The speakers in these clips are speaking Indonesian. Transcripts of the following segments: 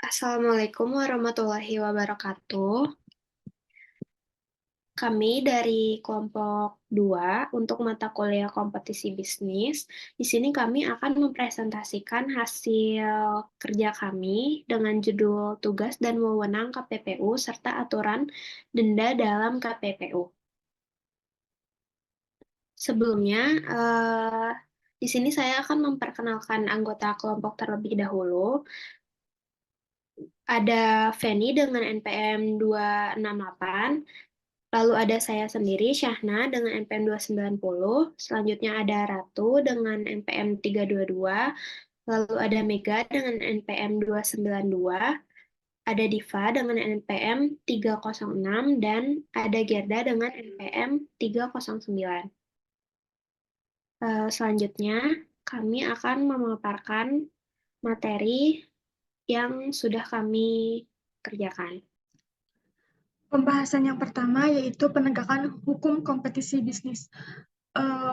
Assalamualaikum warahmatullahi wabarakatuh. Kami dari kelompok 2 untuk mata kuliah kompetisi bisnis. Di sini kami akan mempresentasikan hasil kerja kami dengan judul tugas dan wewenang KPPU serta aturan denda dalam KPPU. Sebelumnya, di sini saya akan memperkenalkan anggota kelompok terlebih dahulu. Ada Feni dengan NPM 268. Lalu ada saya sendiri, Syahna, dengan NPM 290. Selanjutnya ada Ratu dengan NPM 322. Lalu ada Mega dengan NPM 292. Ada Diva dengan NPM 306. Dan ada Gerda dengan NPM 309. Selanjutnya, kami akan memaparkan materi yang sudah kami kerjakan. Pembahasan yang pertama yaitu penegakan hukum kompetisi bisnis.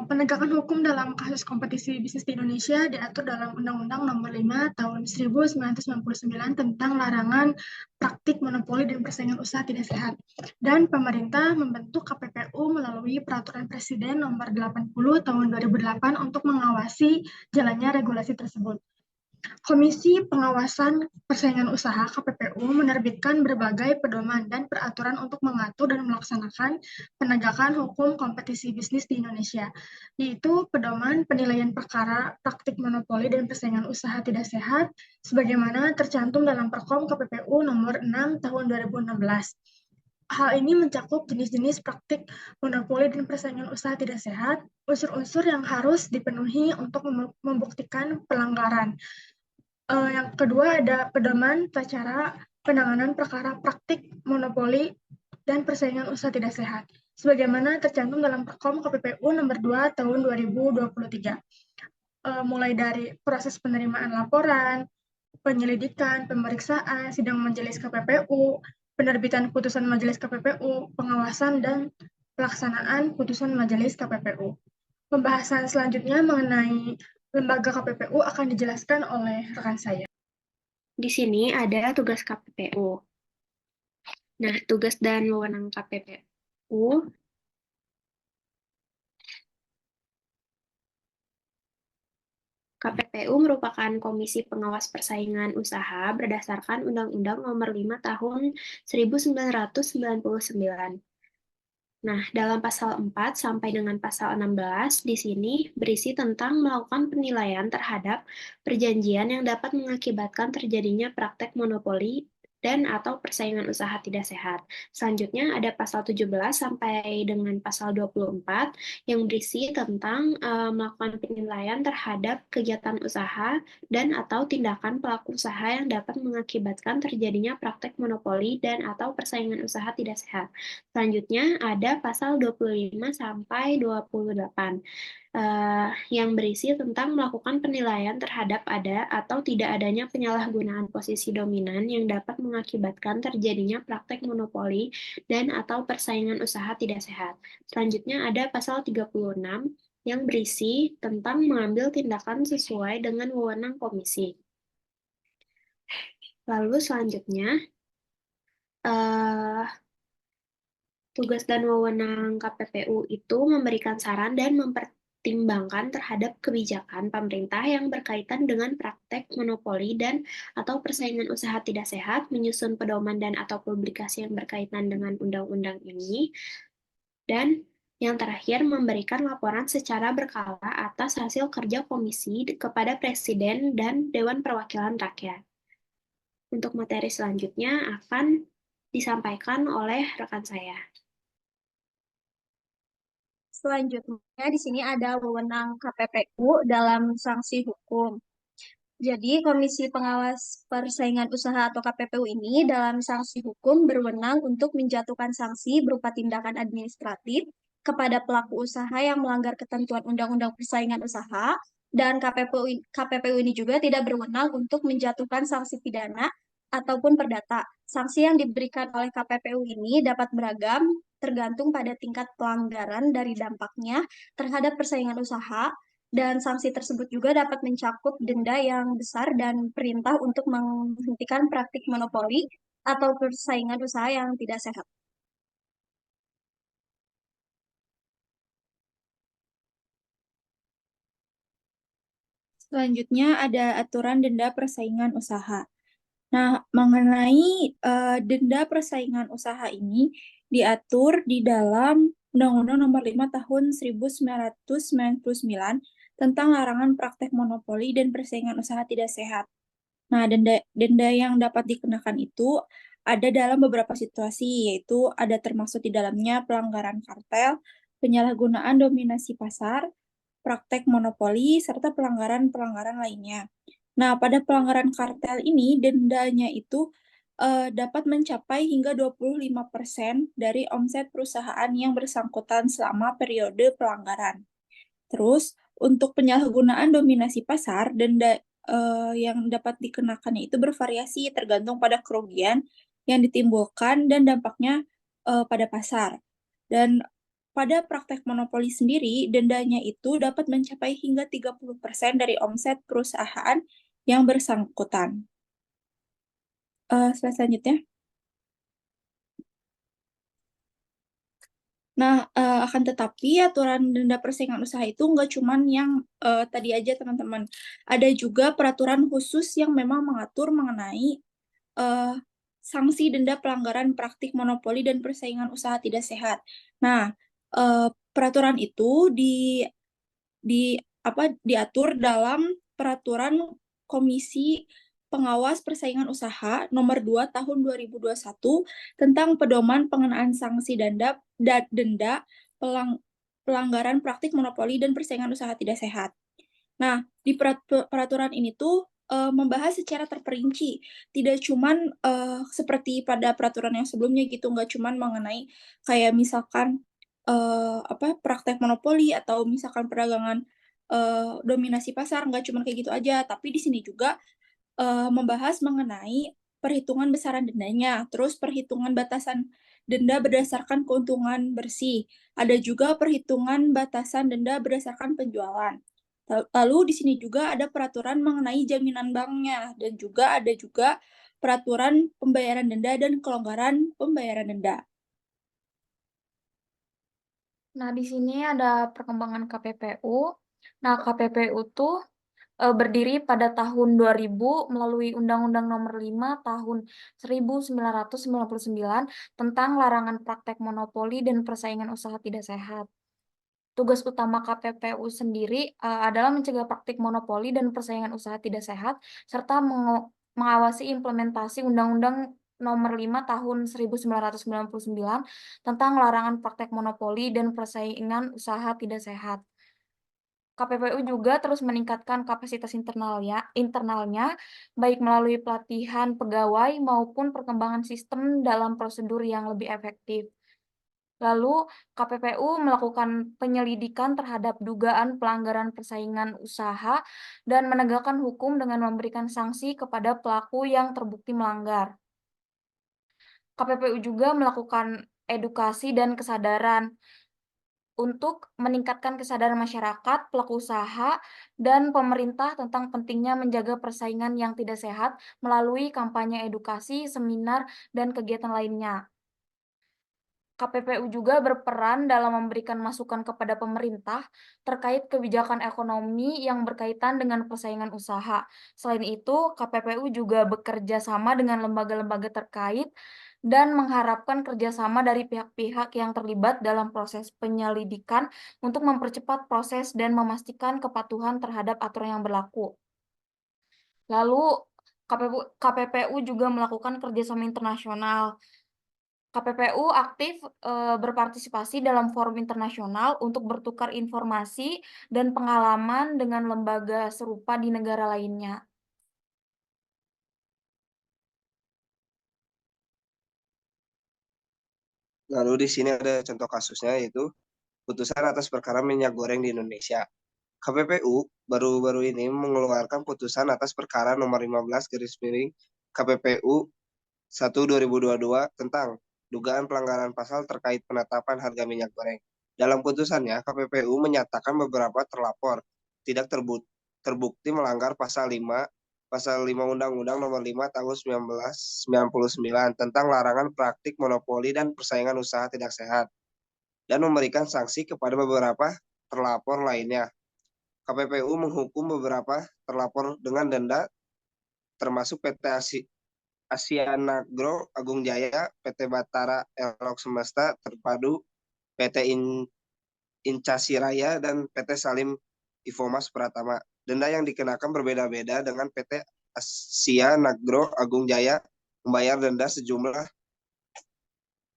Penegakan hukum dalam kasus kompetisi bisnis di Indonesia diatur dalam Undang-Undang Nomor 5 Tahun 1999 tentang larangan praktik monopoli dan persaingan usaha tidak sehat. Dan pemerintah membentuk KPPU melalui Peraturan Presiden Nomor 80 Tahun 2008 untuk mengawasi jalannya regulasi tersebut. Komisi Pengawasan Persaingan Usaha (KPPU) menerbitkan berbagai pedoman dan peraturan untuk mengatur dan melaksanakan penegakan hukum kompetisi bisnis di Indonesia, yaitu Pedoman Penilaian Perkara Praktik Monopoli dan Persaingan Usaha Tidak Sehat, sebagaimana tercantum dalam Perkom KPPU Nomor 6 Tahun 2016. Hal ini mencakup jenis-jenis praktik monopoli dan persaingan usaha tidak sehat, unsur-unsur yang harus dipenuhi untuk membuktikan pelanggaran. Yang kedua ada pedoman tata cara penanganan perkara praktik monopoli dan persaingan usaha tidak sehat, sebagaimana tercantum dalam Perkom KPPU Nomor 2 Tahun 2023. Mulai dari proses penerimaan laporan, penyelidikan, pemeriksaan, sidang majelis KPPU, penerbitan putusan majelis KPPU, pengawasan dan pelaksanaan putusan majelis KPPU. Pembahasan selanjutnya mengenai lembaga KPPU akan dijelaskan oleh rekan saya. Di sini ada tugas KPPU. Nah, tugas dan wewenang KPPU KPPU merupakan Komisi Pengawas Persaingan Usaha berdasarkan Undang-Undang Nomor 5 Tahun 1999. Nah, dalam pasal 4 sampai dengan pasal 16 di sini berisi tentang melakukan penilaian terhadap perjanjian yang dapat mengakibatkan terjadinya praktek monopoli dan atau persaingan usaha tidak sehat. Selanjutnya ada pasal 17 sampai dengan pasal 24 yang berisi tentang melakukan penilaian terhadap kegiatan usaha dan atau tindakan pelaku usaha yang dapat mengakibatkan terjadinya praktek monopoli dan atau persaingan usaha tidak sehat. Selanjutnya ada pasal 25 sampai 28 yang berisi tentang melakukan penilaian terhadap ada atau tidak adanya penyalahgunaan posisi dominan yang dapat mengakibatkan terjadinya praktek monopoli dan atau persaingan usaha tidak sehat. Selanjutnya ada pasal 36 yang berisi tentang mengambil tindakan sesuai dengan wewenang komisi. Lalu selanjutnya, eh, tugas dan wewenang KPPU itu memberikan saran dan mempertimbangkan terhadap kebijakan pemerintah yang berkaitan dengan praktek monopoli dan atau persaingan usaha tidak sehat, menyusun pedoman dan atau publikasi yang berkaitan dengan undang-undang ini, dan yang terakhir memberikan laporan secara berkala atas hasil kerja komisi kepada Presiden dan Dewan Perwakilan Rakyat. Untuk materi selanjutnya akan disampaikan oleh rekan saya. Selanjutnya di sini ada wewenang KPPU dalam sanksi hukum. Jadi Komisi Pengawas Persaingan Usaha atau KPPU ini dalam sanksi hukum berwenang untuk menjatuhkan sanksi berupa tindakan administratif kepada pelaku usaha yang melanggar ketentuan Undang-Undang Persaingan Usaha, dan KPPU ini juga tidak berwenang untuk menjatuhkan sanksi pidana ataupun perdata. Sanksi yang diberikan oleh KPPU ini dapat beragam tergantung pada tingkat pelanggaran dari dampaknya terhadap persaingan usaha, Dan sanksi tersebut juga dapat mencakup denda yang besar dan perintah untuk menghentikan praktik monopoli atau persaingan usaha yang tidak sehat. Selanjutnya ada aturan denda persaingan usaha. Nah, mengenai denda persaingan usaha ini diatur di dalam Undang-Undang Nomor 5 Tahun 1999 tentang larangan praktek monopoli dan persaingan usaha tidak sehat. Nah, denda yang dapat dikenakan itu ada dalam beberapa situasi, yaitu ada termasuk di dalamnya pelanggaran kartel, penyalahgunaan dominasi pasar, praktek monopoli, serta pelanggaran-pelanggaran lainnya. Nah, pada pelanggaran kartel ini, dendanya itu dapat mencapai hingga 25% dari omset perusahaan yang bersangkutan selama periode pelanggaran. Terus, untuk penyalahgunaan dominasi pasar, denda yang dapat dikenakannya itu bervariasi tergantung pada kerugian yang ditimbulkan dan dampaknya pada pasar. Dan pada praktek monopoli sendiri, dendanya itu dapat mencapai hingga 30% dari omset perusahaan yang bersangkutan. Slide selanjutnya. Nah, akan tetapi aturan denda persaingan usaha itu nggak cuman yang tadi aja teman-teman. Ada juga peraturan khusus yang memang mengatur mengenai sanksi denda pelanggaran praktik monopoli dan persaingan usaha tidak sehat. Nah, peraturan itu diatur dalam peraturan Komisi Pengawas Persaingan Usaha Nomor 2 Tahun 2021 tentang pedoman pengenaan sanksi denda pelanggaran praktik monopoli dan persaingan usaha tidak sehat. Nah, di peraturan ini tuh membahas secara terperinci, tidak cuman seperti pada peraturan yang sebelumnya gitu, nggak cuman mengenai kayak misalkan praktek monopoli atau misalkan perdagangan dominasi pasar, nggak cuman kayak gitu aja, tapi di sini juga membahas mengenai perhitungan besaran dendanya, terus perhitungan batasan denda berdasarkan keuntungan bersih. Ada juga perhitungan batasan denda berdasarkan penjualan. Lalu di sini juga ada peraturan mengenai jaminan banknya dan juga ada juga peraturan pembayaran denda dan kelonggaran pembayaran denda. Nah, di sini ada perkembangan KPPU. Nah, KPPU tuh berdiri pada tahun 2000 melalui Undang-Undang Nomor 5 Tahun 1999 tentang larangan praktek monopoli dan persaingan usaha tidak sehat. Tugas utama KPPU sendiri adalah mencegah praktik monopoli dan persaingan usaha tidak sehat serta mengawasi implementasi Undang-Undang Nomor 5 Tahun 1999 tentang larangan praktek monopoli dan persaingan usaha tidak sehat. KPPU juga terus meningkatkan kapasitas internalnya, baik melalui pelatihan pegawai maupun perkembangan sistem dalam prosedur yang lebih efektif. Lalu, KPPU melakukan penyelidikan terhadap dugaan pelanggaran persaingan usaha dan menegakkan hukum dengan memberikan sanksi kepada pelaku yang terbukti melanggar. KPPU juga melakukan edukasi dan kesadaran untuk meningkatkan kesadaran masyarakat, pelaku usaha, dan pemerintah tentang pentingnya menjaga persaingan yang tidak sehat melalui kampanye edukasi, seminar, dan kegiatan lainnya. KPPU juga berperan dalam memberikan masukan kepada pemerintah terkait kebijakan ekonomi yang berkaitan dengan persaingan usaha. Selain itu, KPPU juga bekerja sama dengan lembaga-lembaga terkait dan mengharapkan kerjasama dari pihak-pihak yang terlibat dalam proses penyelidikan untuk mempercepat proses dan memastikan kepatuhan terhadap aturan yang berlaku. Lalu, KPPU juga melakukan kerjasama internasional. KPPU aktif berpartisipasi dalam forum internasional untuk bertukar informasi dan pengalaman dengan lembaga serupa di negara lainnya. Lalu di sini ada contoh kasusnya, yaitu putusan atas perkara minyak goreng di Indonesia. KPPU baru-baru ini mengeluarkan putusan atas perkara nomor 15 garis miring KPPU 1/2022 tentang dugaan pelanggaran pasal terkait penetapan harga minyak goreng. Dalam putusannya, KPPU menyatakan beberapa terlapor tidak terbukti melanggar pasal 5 Undang-Undang Nomor 5 Tahun 1999 tentang larangan praktik monopoli dan persaingan usaha tidak sehat, dan memberikan sanksi kepada beberapa terlapor lainnya. KPPU menghukum beberapa terlapor dengan denda, termasuk PT Asianagro Agung Jaya, PT Batara Elok Semesta Terpadu, PT Incasiraya, dan PT Salim Infomas Pratama. Denda yang dikenakan berbeda-beda, dengan PT Asianagro Agung Jaya membayar denda sejumlah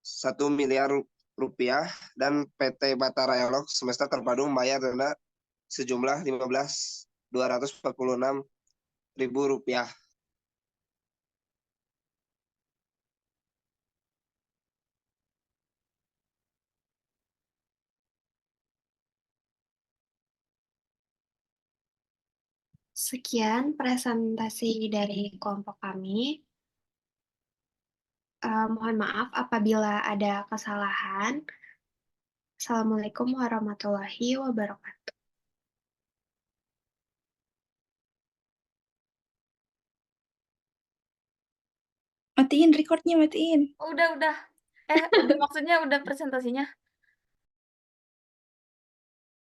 1 miliar rupiah dan PT Batara Elok Semesta Terpadu membayar denda sejumlah 15.246.000 rupiah. Sekian presentasi dari kelompok kami. Mohon maaf apabila ada kesalahan. Assalamualaikum warahmatullahi wabarakatuh. Matiin recordnya, matiin. Udah. Maksudnya udah presentasinya.